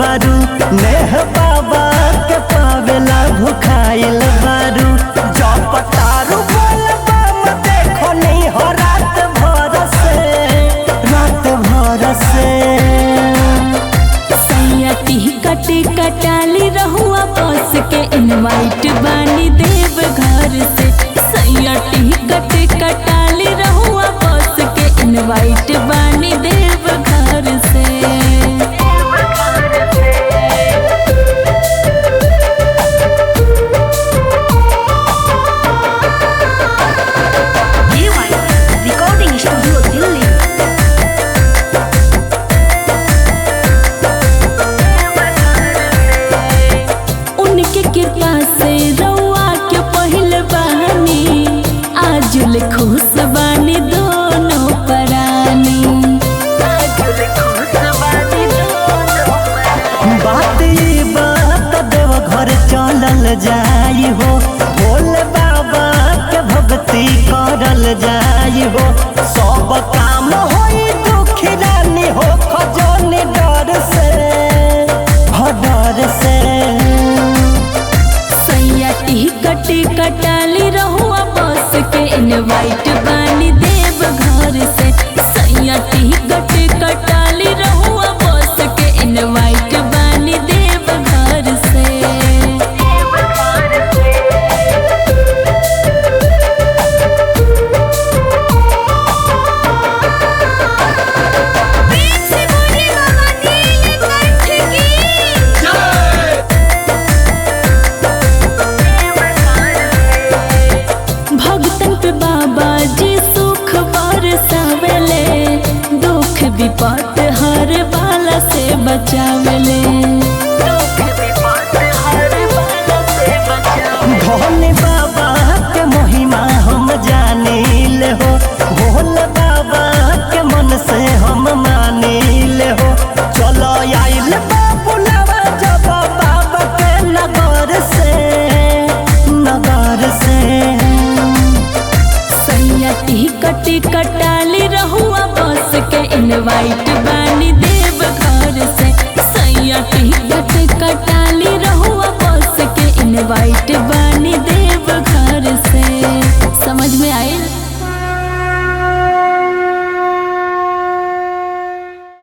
बारू, नेह बाबा के पावेला भुखाइल बारू। जब तारू बोलबा में देखो नहीं हो रात भर से सैयती कटे कटाली रहुआ बस के इनवाइट बानी देव घर से। सैयती कटे कटाली रहुआ बस के इनवाइट बानी देव घर से। Recording studio Delhi. उनके कृपा से रउआ के पहिल बहानी आजुल खुश बानी दोनों परानी। बात ई बात देव घर चलल जाई हो, भोले बाबा के भक्ति करल जाई हो। सब काम होई दुखी रानी हो खजोनी डर से, डर से। सैयती कटे कटाली रहुआ बस के इनवाइट बानी देव घर से। सैयती कटे कटाली रहुआ बस के इनवाइट बानी देव घर से। भगतन पे बाबा जी सुख बरसावेले, दुख विपत हर बाला से बचावेले। भोले बाबा के महिमा हम जानिल हो, भोले बाबा के मन से हम मानिल हो। चलो आइल बाबुलावा जब बाबा के नगर से, नगर से। सैयती कटे कटाली रहुआ बस के इनवाइट बानी देव घर से। सैयती कटे कटाली रहुआ बस के इनवाइट बानी देव घर